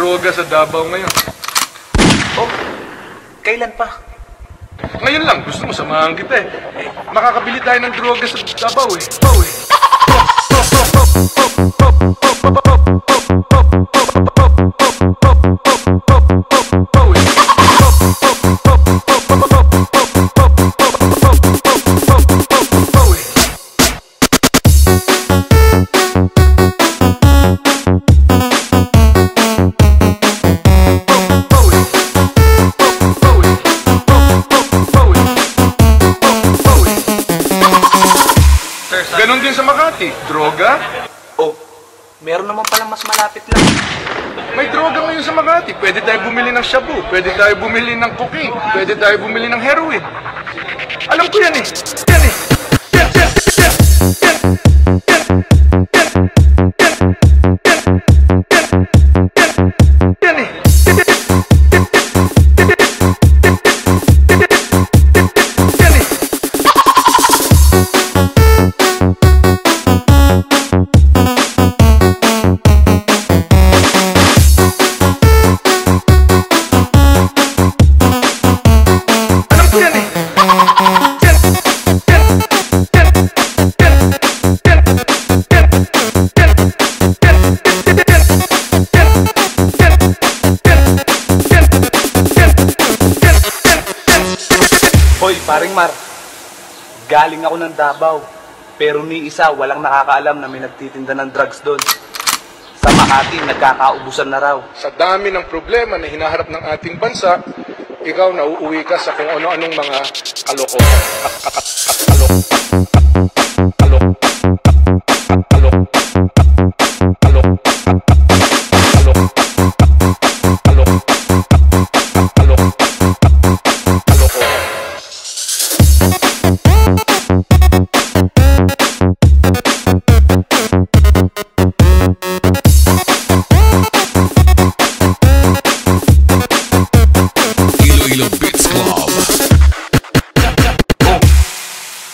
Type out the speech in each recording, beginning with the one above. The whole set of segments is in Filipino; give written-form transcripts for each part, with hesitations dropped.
droga sa Davao ngayon. Oh, kailan pa? Ngayon lang, gusto mo samahan kita eh. Makakabili tayo ng droga sa Davao eh. Ganon din sa Makati. Droga? Oh, meron naman palang mas malapit lang. May droga ngayon sa Makati. Pwede tayo bumili ng shabu. Pwede tayo bumili ng cocaine. Pwede tayo bumili ng heroin. Alam ko yan eh. Yan eh. Yan, yan, yan, yan, yan, yan, yan, yan, yan, yan eh. Hoy, paring Mar, galing ako ng Davao, pero ni isa walang nakakaalam na may nagtitinda ng drugs doon. Sa Makati, nagkakaubusan na raw. Sa dami ng problema na hinaharap ng ating bansa, ikaw nauuwi ka sa kung ano-anong mga kalokohan.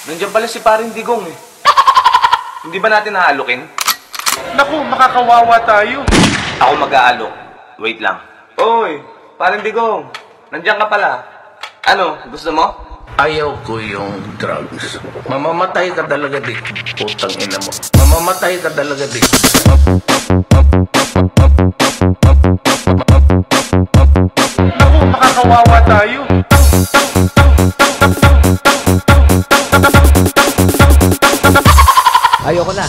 Nandiyan pala si paring Digong eh. Hindi ba natin hahalukin? Naku, makakawawa tayo. Ako mag-aalok. Wait lang. Oy, paring Digong. Nandiyan ka pala. Ano, gusto mo? Ayaw ko yung drugs. Mamamatay ka talaga di. Putang ina mo. Mamamatay ka talaga di. Naku, makakawawa tayo. Ayoko na.